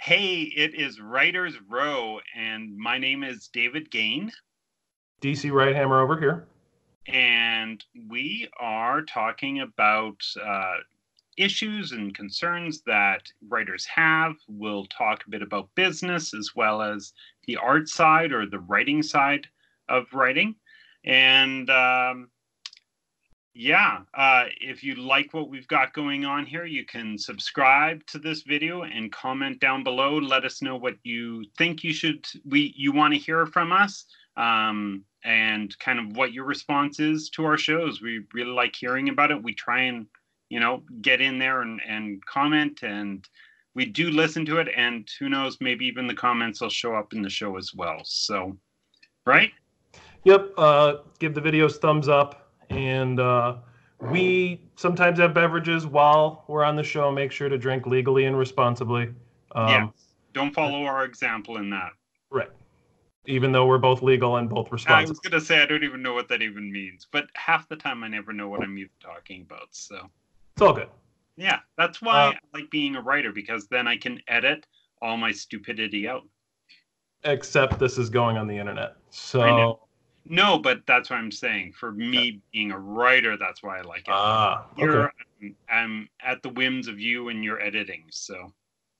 Hey, it is Writer's Row, and my name is David Gane. DC Wright-Hammer over here. And we are talking about issues and concerns that writers have. We'll talk a bit about business as well as the art side or the writing side of writing. And if you like what we've got going on here, you can subscribe to this video and comment down below. Let us know what you think you want to hear from us, and kind of what your response is to our shows. We really like hearing about it. We try and, get in there and comment, and we do listen to it. And who knows, maybe even the comments will show up in the show as well. So, right? Yep. Give the videos thumbs up. And we sometimes have beverages while we're on the show. Make sure to drink legally and responsibly. Yes. Don't follow our example in that. Right. Even though we're both legal and both responsible. I was going to say, I don't even know what that even means. But half the time, I never know what I'm even talking about. So it's all good. Yeah, that's why I like being a writer, because then I can edit all my stupidity out. Except this is going on the internet. So... I know. No, but that's what I'm saying. For me, being a writer, that's why I like it. Okay. I'm at the whims of you and your editing. So.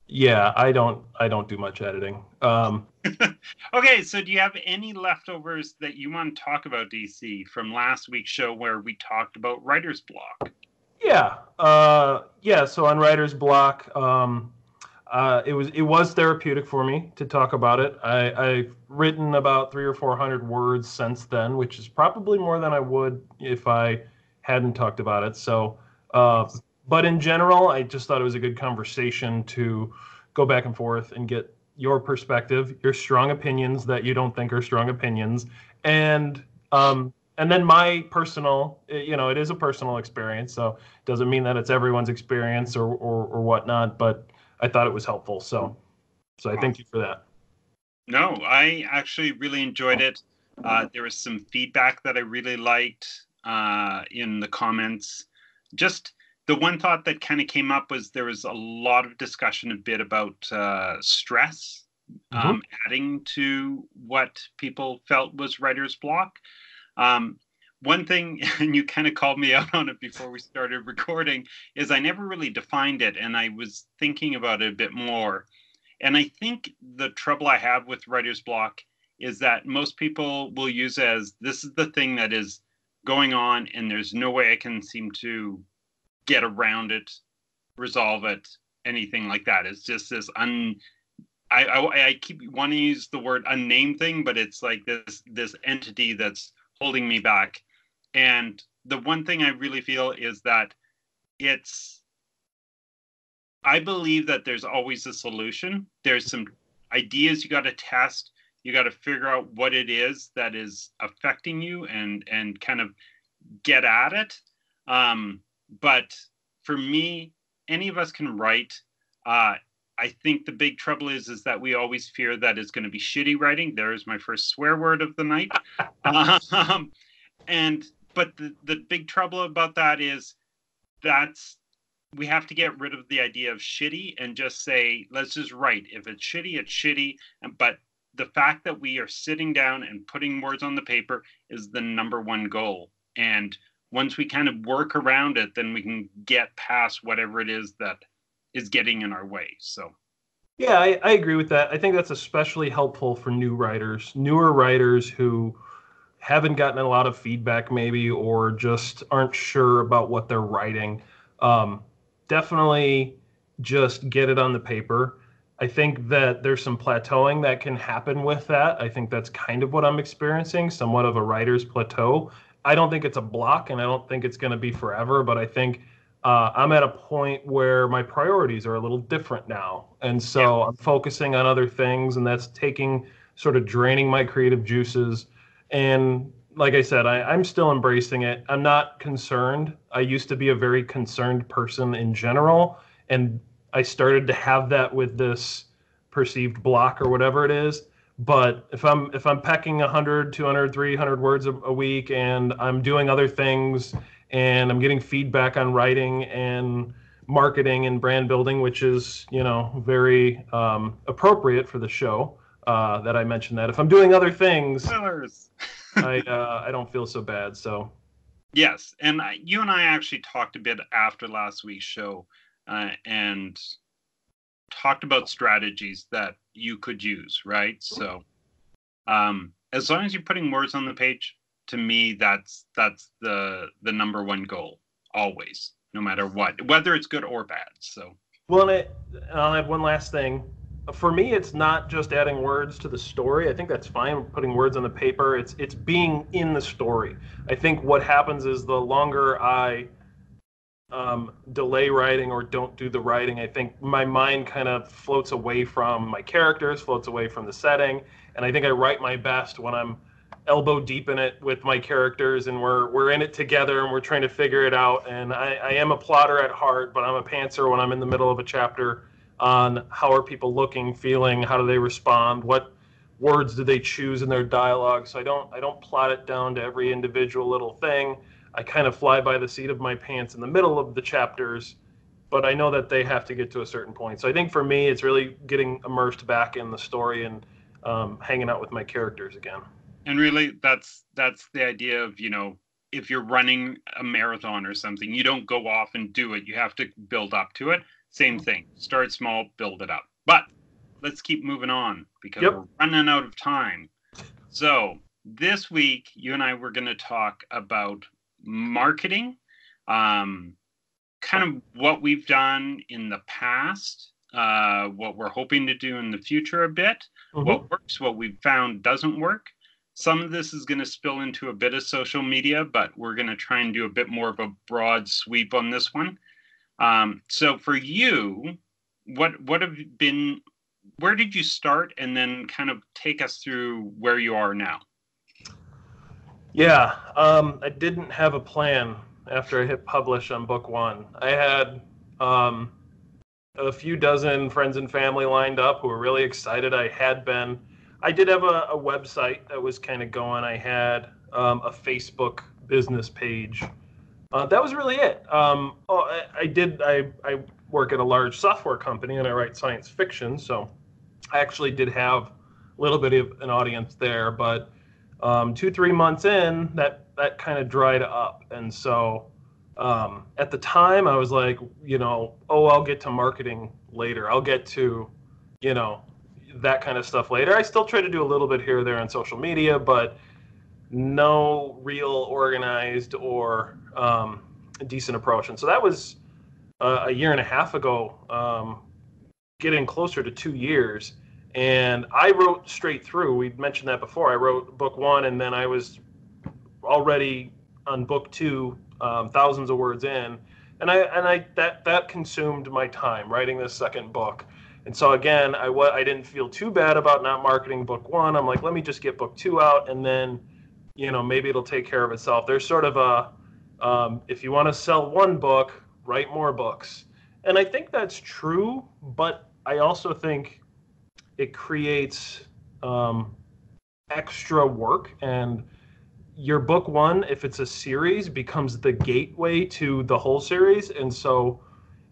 Yeah, I don't do much editing. Okay, so do you have any leftovers that you want to talk about, DC, from last week's show where we talked about writer's block? Yeah. So on writer's block, it was therapeutic for me to talk about it. I've written about 300 or 400 words since then, which is probably more than I would if I hadn't talked about it. So, but in general, I just thought it was a good conversation to go back and forth and get your perspective, your strong opinions that you don't think are strong opinions, and then my personal, it is a personal experience, so it doesn't mean that it's everyone's experience or whatnot, but I thought it was helpful, so I thank you for that. No, I actually really enjoyed it. There was some feedback that I really liked in the comments. Just the one thought that kind of came up was there was a lot of discussion a bit about stress, adding to what people felt was writer's block. One thing, and you kind of called me out on it before we started recording, is I never really defined it, and I was thinking about it a bit more. And I think the trouble I have with writer's block is that most people will use it as, this is the thing that is going on, and there's no way I can seem to get around it, resolve it, anything like that. It's just this I keep wanting to use the word unnamed thing, but it's like this entity that's holding me back. And the one thing I really feel is that I believe that there's always a solution. There's some ideas you got to test. You got to figure out what it is that is affecting you and kind of get at it. But for me, any of us can write. I think the big trouble is that we always fear that it's going to be shitty writing. There's my first swear word of the night. But the big trouble about that is we have to get rid of the idea of shitty and just say, let's just write. If it's shitty, it's shitty. But the fact that we are sitting down and putting words on the paper is the number one goal. And once we kind of work around it, then we can get past whatever it is that is getting in our way. So. Yeah, I agree with that. I think that's especially helpful for newer writers who haven't gotten a lot of feedback maybe, or just aren't sure about what they're writing. Definitely just get it on the paper. I think that there's some plateauing that can happen with that. I think that's kind of what I'm experiencing, somewhat of a writer's plateau. I don't think it's a block, and I don't think it's going to be forever, but I think I'm at a point where my priorities are a little different now. And so I'm focusing on other things, and that's sort of draining my creative juices. And like I said, I'm still embracing it. I'm not concerned. I used to be a very concerned person in general, and I started to have that with this perceived block or whatever it is. But if I'm pecking 100, 200, 300 words a week, and I'm doing other things, and I'm getting feedback on writing, and marketing and brand building, which is, very appropriate for the show. That I mentioned that if I'm doing other things, I don't feel so bad. So yes, and you and I actually talked a bit after last week's show, and talked about strategies that you could use, right? So as long as you're putting words on the page, to me, that's the number one goal always, no matter what, whether it's good or bad. So well, and I'll add one last thing. For me, it's not just adding words to the story. I think that's fine, putting words on the paper. It's being in the story. I think what happens is the longer I delay writing or don't do the writing, I think my mind kind of floats away from my characters, floats away from the setting, and I think I write my best when I'm elbow deep in it with my characters, and we're in it together, and we're trying to figure it out. And I am a plotter at heart, but I'm a pantser when I'm in the middle of a chapter on how are people looking, feeling, how do they respond, what words do they choose in their dialogue. So I don't plot it down to every individual little thing. I kind of fly by the seat of my pants in the middle of the chapters, but I know that they have to get to a certain point. So I think for me, it's really getting immersed back in the story and hanging out with my characters again. And really, that's the idea of, if you're running a marathon or something, you don't go off and do it. You have to build up to it. Same thing. Start small, build it up. But let's keep moving on because we're running out of time. So this week, you and I were going to talk about marketing, kind of what we've done in the past, what we're hoping to do in the future a bit, what works, what we've found doesn't work. Some of this is going to spill into a bit of social media, but we're going to try and do a bit more of a broad sweep on this one. So for you, what have been, where did you start, and then kind of take us through where you are now? Yeah, I didn't have a plan after I hit publish on book one. I had a few dozen friends and family lined up who were really excited. I did have a website that was kind of going. I had a Facebook business page. That was really it. I work at a large software company and I write science fiction, so I actually did have a little bit of an audience there, but 2-3 months in, that kind of dried up. And so at the time I was like, I'll get to marketing later. I'll get to, that kind of stuff later. I still try to do a little bit here or there on social media, but no real organized or decent approach. And so that was a year and a half ago, getting closer to 2 years. And I wrote straight through. We mentioned that before. I wrote book one, and then I was already on book two, thousands of words in, and that consumed my time writing this second book. And so again, I didn't feel too bad about not marketing book one. I'm like, let me just get book two out, and then maybe it'll take care of itself. There's sort of a if you want to sell one book, write more books, and I think that's true. But I also think it creates extra work, and your book one, if it's a series, becomes the gateway to the whole series. And so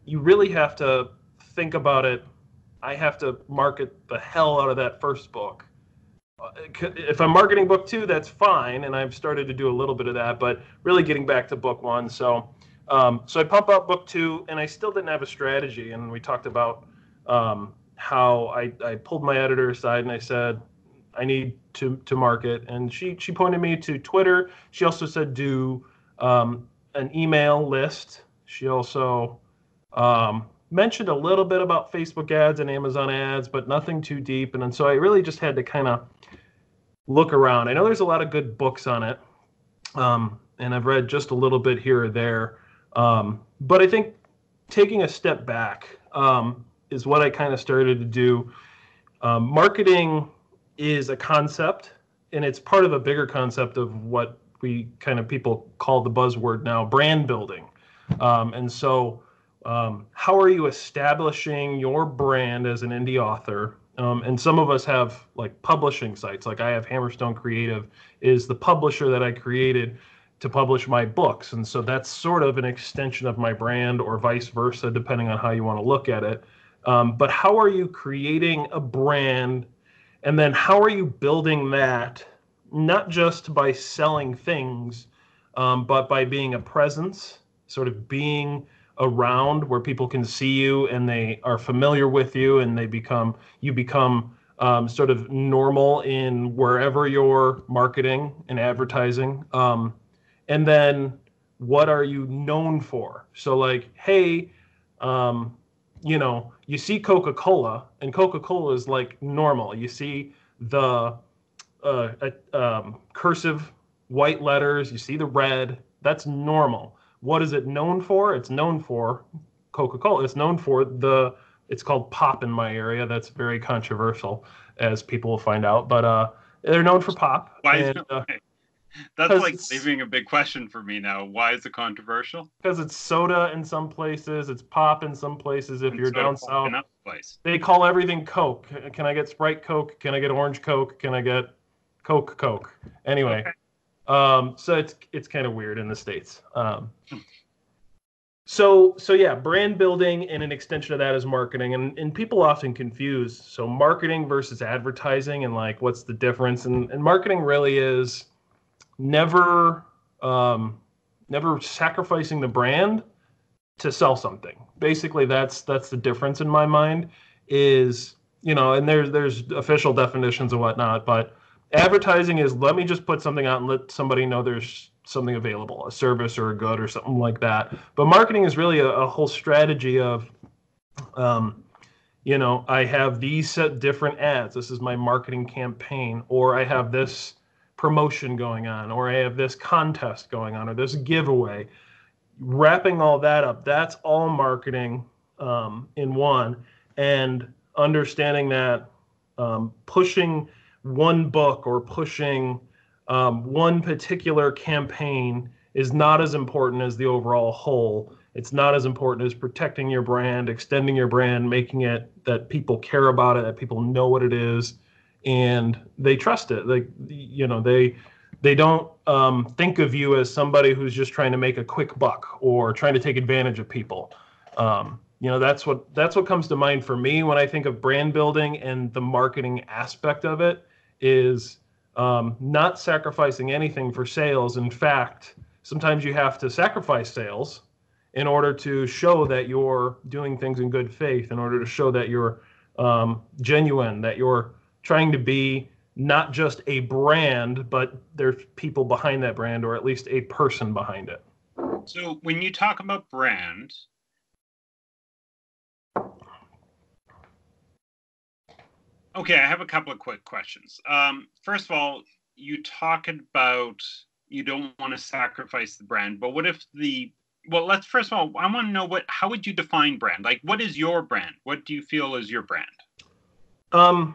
you really have to think about it. I have to market the hell out of that first book. If I'm marketing book two, that's fine, and I've started to do a little bit of that, but really getting back to book one. So I pump out book two, and I still didn't have a strategy. And we talked about how I pulled my editor aside and I said, I need to market. And she pointed me to Twitter. She also said do an email list. She also mentioned a little bit about Facebook ads and Amazon ads, but nothing too deep. And then so I really just had to kind of look around. I know there's a lot of good books on it, and I've read just a little bit here or there. But I think taking a step back is what I kind of started to do. Marketing is a concept, and it's part of a bigger concept of what we kind of people call the buzzword now, brand building. And so how are you establishing your brand as an indie author? And some of us have like publishing sites. Like I have Hammerstone Creative is the publisher that I created. to publish my books. And so that's sort of an extension of my brand, or vice versa, depending on how you want to look at it. But how are you creating a brand? And then how are you building that, not just by selling things, but by being a presence, sort of being around where people can see you and they are familiar with you, and you become sort of normal in wherever you're marketing and advertising. And then what are you known for? So like, hey, you see Coca-Cola, and Coca-Cola is like normal. You see the cursive white letters, you see the red, that's normal. What is it known for? It's known for Coca-Cola. It's known for it's called pop in my area. That's very controversial, as people will find out. But they're known for pop. Why is it? That's like leaving a big question for me now. Why is it controversial? Because it's soda in some places, it's pop in some places. If you're down south, they call everything Coke. Can I get Sprite Coke? Can I get Orange Coke? Can I get Coke? Anyway, okay. So it's kind of weird in the States. So yeah, brand building, and an extension of that is marketing. And people often confuse so marketing versus advertising, and like what's the difference? And marketing really is never sacrificing the brand to sell something. Basically, that's the difference in my mind. Is, and there's official definitions and whatnot, but advertising is, let me just put something out and let somebody know there's something available, a service or a good or something like that. But marketing is really a whole strategy of, I have these set different ads. This is my marketing campaign, or I have this promotion going on, or I have this contest going on, or this giveaway. Wrapping all that up, that's all marketing in one. And understanding that pushing one book or pushing one particular campaign is not as important as the overall whole. It's not as important as protecting your brand, extending your brand, making it that people care about it, that people know what it is, and they trust it. Like, they don't think of you as somebody who's just trying to make a quick buck or trying to take advantage of people. That's what comes to mind for me when I think of brand building, and the marketing aspect of it is not sacrificing anything for sales. In fact, sometimes you have to sacrifice sales in order to show that you're doing things in good faith, in order to show that you're genuine, that you're trying to be not just a brand, but there's people behind that brand, or at least a person behind it. So when you talk about brand, okay, I have a couple of quick questions. First of all, you talk about you don't want to sacrifice the brand, but what if first of all, I want to know how would you define brand? Like, what is your brand? What do you feel is your brand?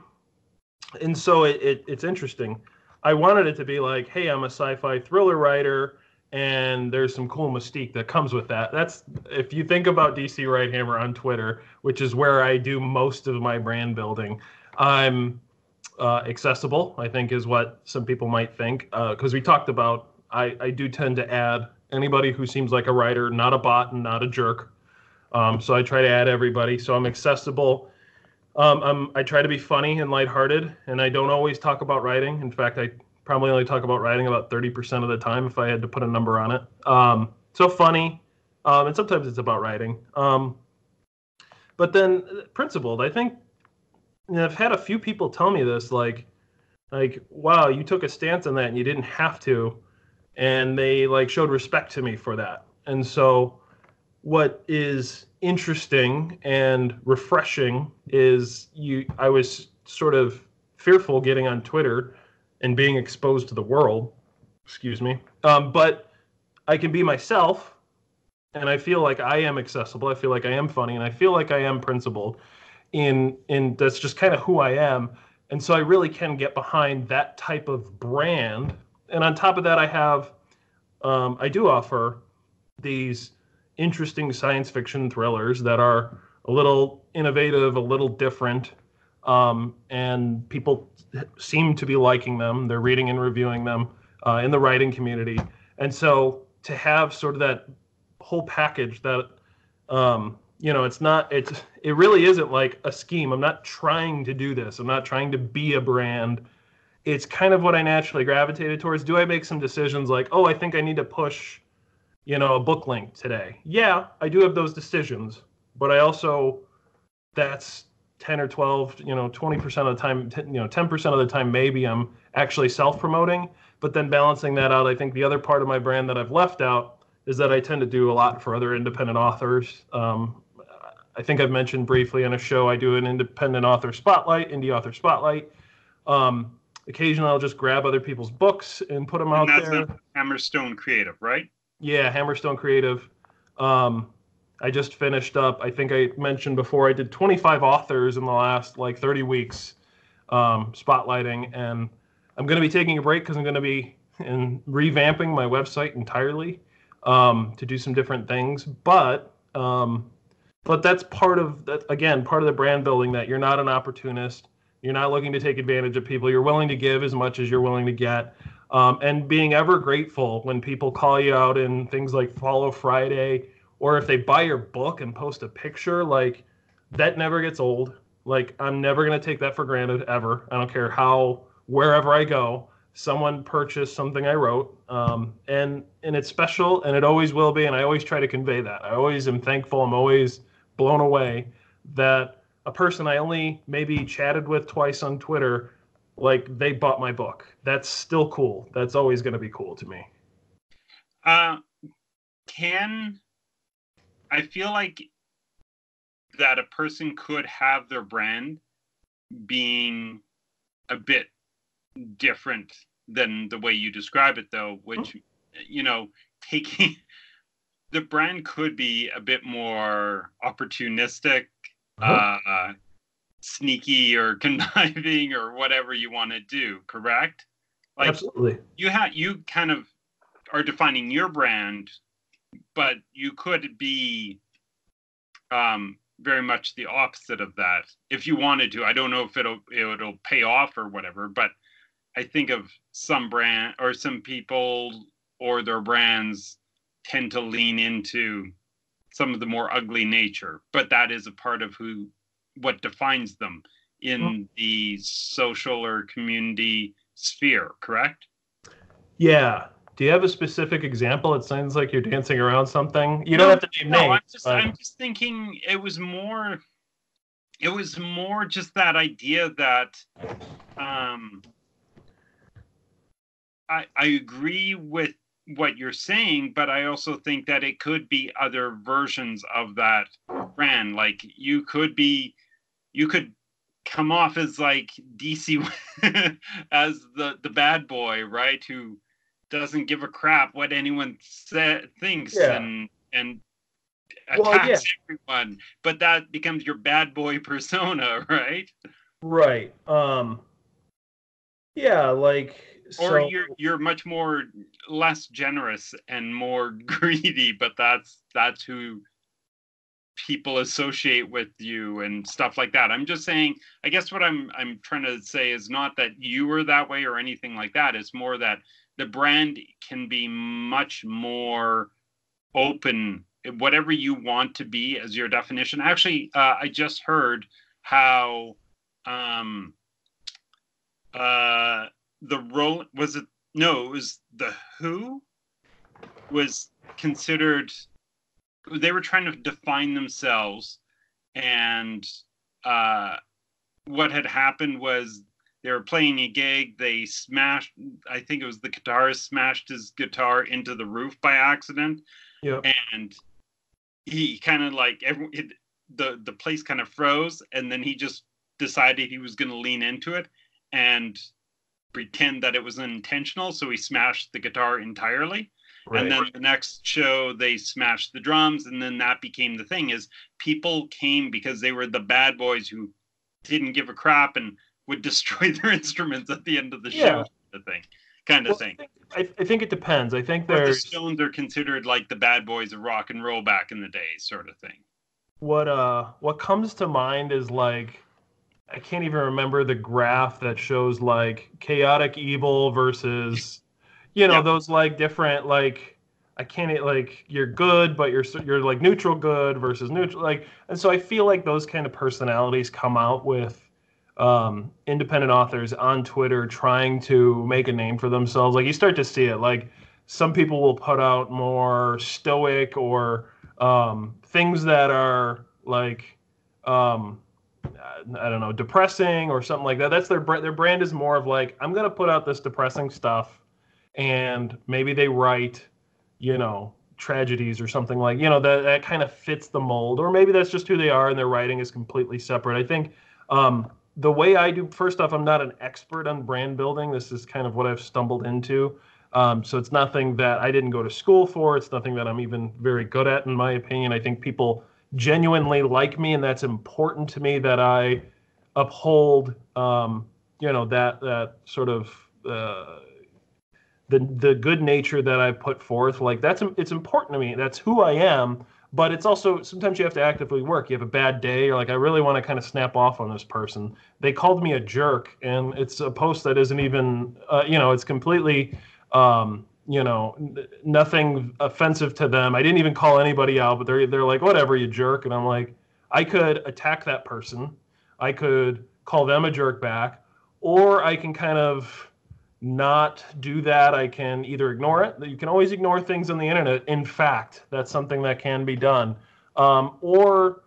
And so it's interesting. I wanted it to be like, hey, I'm a sci-fi thriller writer, and there's some cool mystique that comes with that. That's, if you think about DC Wright-Hammer on Twitter, which is where I do most of my brand building, I'm accessible, I think, is what some people might think. Because we talked about, I do tend to add anybody who seems like a writer, not a bot and not a jerk. So I try to add everybody. So I'm accessible. I try to be funny and lighthearted, and I don't always talk about writing. In fact, I probably only talk about writing about 30% of the time if I had to put a number on it. So funny, and sometimes it's about writing. But then principled, I think, I've had a few people tell me this, like, wow, you took a stance on that and you didn't have to, and they showed respect to me for that. And so what is interesting and refreshing is I was sort of fearful getting on Twitter and being exposed to the world, but I can be myself, and I feel like I am accessible. I feel like I am funny, and I feel like I am principled. In that's just kind of who I am. And so I really can get behind that type of brand. And on top of that, I do offer these interesting science fiction thrillers that are a little innovative, a little different, and people seem to be liking them. They're reading and reviewing them in the writing community. And so to have sort of that whole package that, it really isn't like a scheme. I'm not trying to do this. I'm not trying to be a brand. It's kind of what I naturally gravitated towards. Do I make some decisions like, oh, I think I need to push, a book link today? Yeah, I do have those decisions, but I also, that's 10 or 12, 20% of the time, 10% of the time, maybe I'm actually self-promoting, but then balancing that out, I think the other part of my brand that I've left out is that I tend to do a lot for other independent authors. I think I've mentioned briefly on a show, I do an independent author spotlight, indie author spotlight. Occasionally I'll just grab other people's books and put them out that's there. Hammerstone Creative, right? Yeah, Hammerstone Creative. I just finished up, I think I mentioned before, I did 25 authors in the last 30 weeks spotlighting, and I'm going to be taking a break because I'm going to be revamping my website entirely to do some different things. But that's part of that, again, part of the brand building, that you're not an opportunist. You're not looking to take advantage of people. You're willing to give as much as you're willing to get. And being ever grateful when people call you out in things like Follow Friday, or if they buy your book and post a picture, that never gets old. I'm never going to take that for granted, ever. I don't care wherever I go, someone purchased something I wrote, and it's special, and it always will be, and I always try to convey that. I always am thankful. I'm always blown away that a person I only maybe chatted with twice on Twitter, they bought my book. That's still cool. That's always going to be cool to me. I feel like that a person could have their brand being a bit different than the way you describe it, though, which, taking the brand could be a bit more opportunistic, sneaky or conniving or whatever you want to do, correct? Absolutely. You kind of are defining your brand, but you could be very much the opposite of that if you wanted to. I don't know if it'll pay off or whatever, but I think of some brand or some people or their brands tend to lean into some of the more ugly nature, but that is a part of what defines them in the social or community sphere, correct? Yeah. Do you have a specific example? It sounds like you're dancing around something. You don't have to name names. I'm just thinking it was more just that idea that I agree with what you're saying, but I also think that it could be other versions of that brand. You could come off as DC as the bad boy, right? Who doesn't give a crap what anyone thinks, and attacks everyone. But that becomes your bad boy persona, right? Right. Yeah, or you're much more less generous and more greedy, but that's who people associate with you and stuff like that. I'm just saying, I guess what I'm trying to say is not that you were that way or anything like that. It's more that the brand can be much more open, whatever you want to be as your definition. Actually, I just heard how the role was it? No, it was the Who was considered. They were trying to define themselves, and what had happened was they were playing a gig. They smashed. I think it was the guitarist smashed his guitar into the roof by accident. Yep. And he kind of the place kind of froze, and then he just decided he was going to lean into it and pretend that it was intentional. So he smashed the guitar entirely. Right. And then the next show they smashed the drums, and then that became the thing. Is people came because they were the bad boys who didn't give a crap and would destroy their instruments at the end of the show. The thing, kind of thing. I think it depends. I think the Stones are considered like the bad boys of rock and roll back in the day, sort of thing. What comes to mind is I can't even remember the graph that shows chaotic evil versus Yep. those like different like I can't like you're good, but you're like neutral good versus neutral like, and so I feel like those kind of personalities come out with independent authors on Twitter trying to make a name for themselves. Like you start to see it. Like some people will put out more stoic or things that are like um, I don't know, depressing or something like that. That's their brand is more of like I'm gonna put out this depressing stuff, and maybe they write, tragedies or something like that kind of fits the mold, or maybe that's just who they are and their writing is completely separate. I think the way I do, first off, I'm not an expert on brand building. This is kind of what I've stumbled into. So it's nothing that I didn't go to school for. It's nothing that I'm even very good at, in my opinion. I think people genuinely like me, and that's important to me that I uphold, that sort of the good nature that I put forth. Like it's important to me. That's who I am. But it's also sometimes you have to actively work. You have a bad day. You're like, I really want to kind of snap off on this person. They called me a jerk, and it's a post that isn't even, it's completely, nothing offensive to them. I didn't even call anybody out, but they're like, whatever, you jerk. And I'm like, I could attack that person. I could call them a jerk back, or I can kind of not do that. I can either ignore it. You can always ignore things on the internet. In fact, that's something that can be done. Or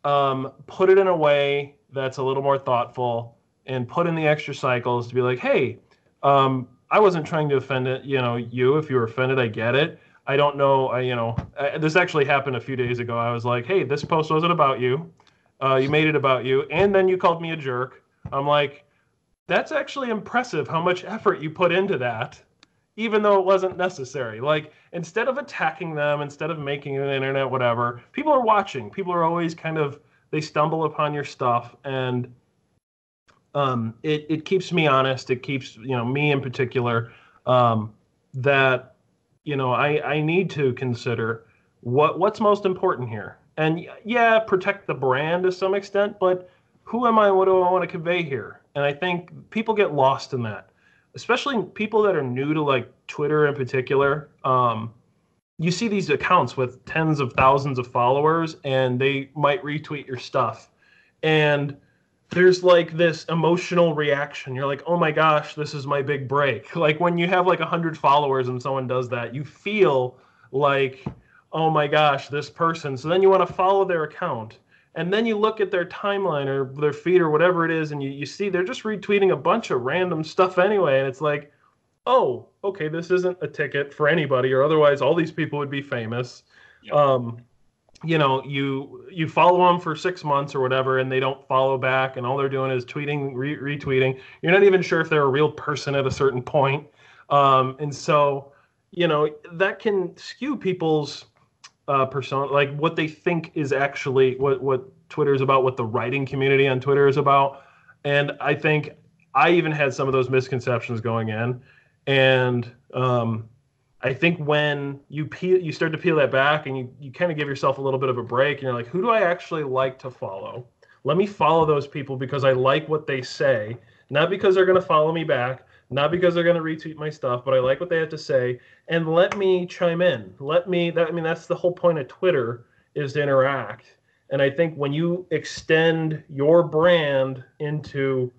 put it in a way that's a little more thoughtful and put in the extra cycles to be like, hey, I wasn't trying to offend it. You, if you were offended, I get it. I don't know. This actually happened a few days ago. I was like, hey, this post wasn't about you. You made it about you. And then you called me a jerk. I'm like, that's actually impressive how much effort you put into that, even though it wasn't necessary. Like, instead of attacking them, instead of making an internet, whatever, people are watching. People are always kind of, they stumble upon your stuff. And it keeps me honest. It keeps, me in particular, that, I need to consider what's most important here. And yeah, protect the brand to some extent, but who am I? What do I want to convey here? And I think people get lost in that, especially people that are new to like Twitter in particular. You see these accounts with tens of thousands of followers, and they might retweet your stuff. And there's like this emotional reaction. You're like, oh my gosh, this is my big break. Like when you have like 100 followers and someone does that, you feel like, oh my gosh, this person. So then you want to follow their account. And then you look at their timeline or their feed or whatever it is, and you see they're just retweeting a bunch of random stuff anyway. And it's like, oh, okay, this isn't a ticket for anybody, or otherwise all these people would be famous. Yep. You follow them for 6 months or whatever, and they don't follow back, and all they're doing is tweeting, retweeting. You're not even sure if they're a real person at a certain point. And so, that can skew people's persona, like what they think is actually what Twitter is about, what the writing community on Twitter is about. And I think I even had some of those misconceptions going in. And I think when you start to peel that back and you kind of give yourself a little bit of a break and you're like, who do I actually like to follow? Let me follow those people because I like what they say, not because they're going to follow me back, not because they're going to retweet my stuff, but I like what they have to say. And let me chime in. That's the whole point of Twitter, is to interact. And I think when you extend your brand into,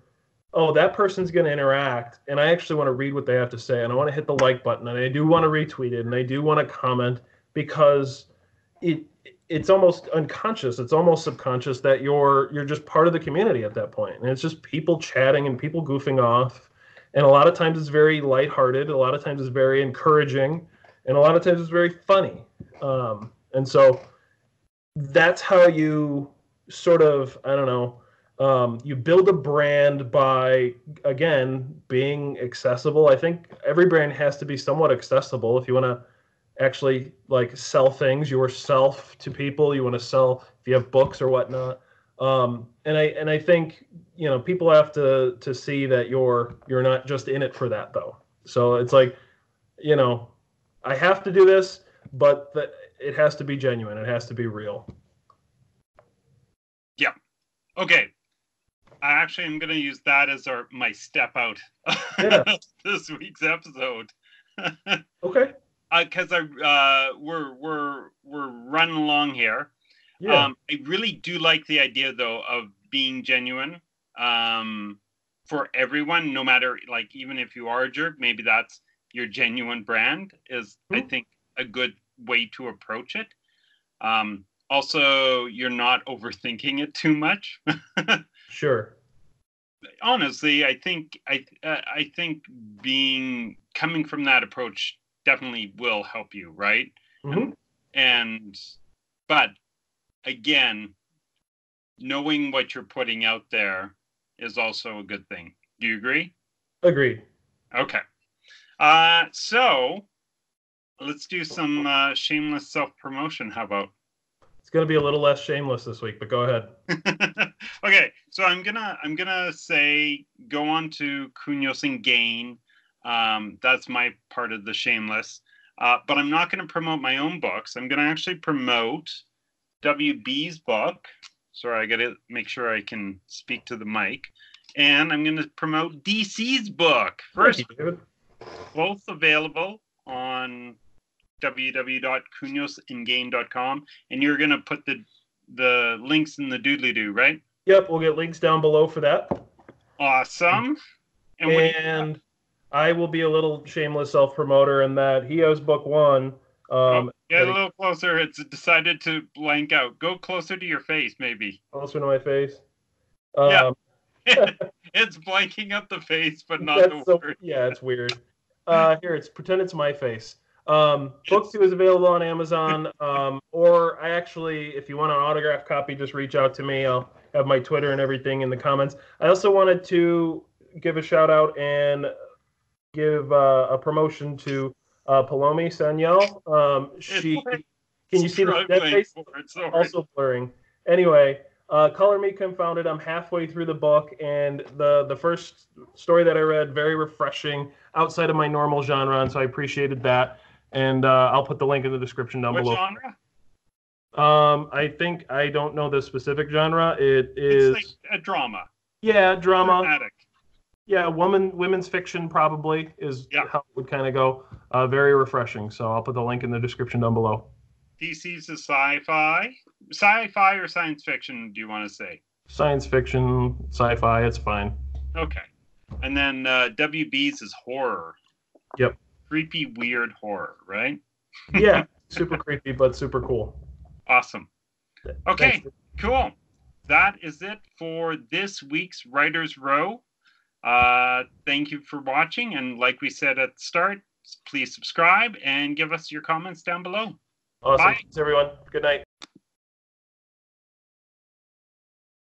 oh, that person's going to interact, and I actually want to read what they have to say, and I want to hit the like button, and I do want to retweet it, and I do want to comment, because it's almost unconscious, it's almost subconscious that you're just part of the community at that point, and it's just people chatting and people goofing off, and a lot of times it's very lighthearted, a lot of times it's very encouraging, and a lot of times it's very funny, and so that's how you sort of, I don't know, you build a brand by, again, being accessible. I think every brand has to be somewhat accessible if you want to actually like sell things yourself to people. You want to sell if you have books or whatnot. And I think people have to see that you're not just in it for that though. So it's like, I have to do this, but it has to be genuine. It has to be real. Yeah. Okay. I actually am going to use that as my step out Yeah. this week's episode. Okay. Because we're running along here. Yeah. I really do like the idea though of being genuine for everyone, no matter, like, even if you are a jerk, maybe that's your genuine brand is, I Hmm. think, a good way to approach it. Also, you're not overthinking it too much. Sure. Honestly, I think being coming from that approach definitely will help you, right? Hmm. And and but again, knowing what you're putting out there is also a good thing. Do you agree? Agreed. Okay. So let's do some shameless self promotion. How about? It's going to be a little less shameless this week, but go ahead. Okay, so I'm gonna say go on to Kunos and Gane. That's my part of the shameless. But I'm not going to promote my own books. I'm going to actually promote WB's book. Sorry, I got to make sure I can speak to the mic. And I'm going to promote DC's book. Thank you, First, David. both available on www.kunosandgane.com. And you're going to put the links in the doodly-doo, right? Yep, we'll get links down below for that. Awesome. And what do you got? And I will be a little shameless self-promoter in that he has book one. Oh, get That a he little closer. It's decided to blank out. Go closer to your face, maybe. closer to my face. Yeah. Um, It's blanking out the face, but not the word. yeah, it's weird. Here, it's pretend it's my face. Book two is available on Amazon. Or I actually, if you want an autographed copy, just reach out to me. I'll have my Twitter and everything in the comments. I also wanted to give a shout out and give a promotion to Palomi Sanyal. It's She, like can you see the dead struggling face? for it. Sorry. Also blurring. Anyway, Color Me Confounded. I'm halfway through the book, and the first story that I read, very refreshing, outside of my normal genre, and so I appreciated that. And I'll put the link in the description down What below. genre? I think I don't know the specific genre. It It's like is, a drama. yeah, drama. Dramatic. Yeah, women's fiction probably is Yeah. how it would kind of go. Very refreshing. So I'll put the link in the description down below. DC's is sci-fi. Sci-fi or science fiction, do you want to say? Science fiction, sci-fi, it's fine. Okay. And then WB's is horror. Yep. Creepy, weird horror, right? Yeah, super creepy, but super cool. Awesome. Okay, Thanks. cool. That is it for this week's Writer's Row. Thank you for watching. And like we said at the start, please subscribe and give us your comments down below. Awesome. Bye. Thanks, everyone. Good night.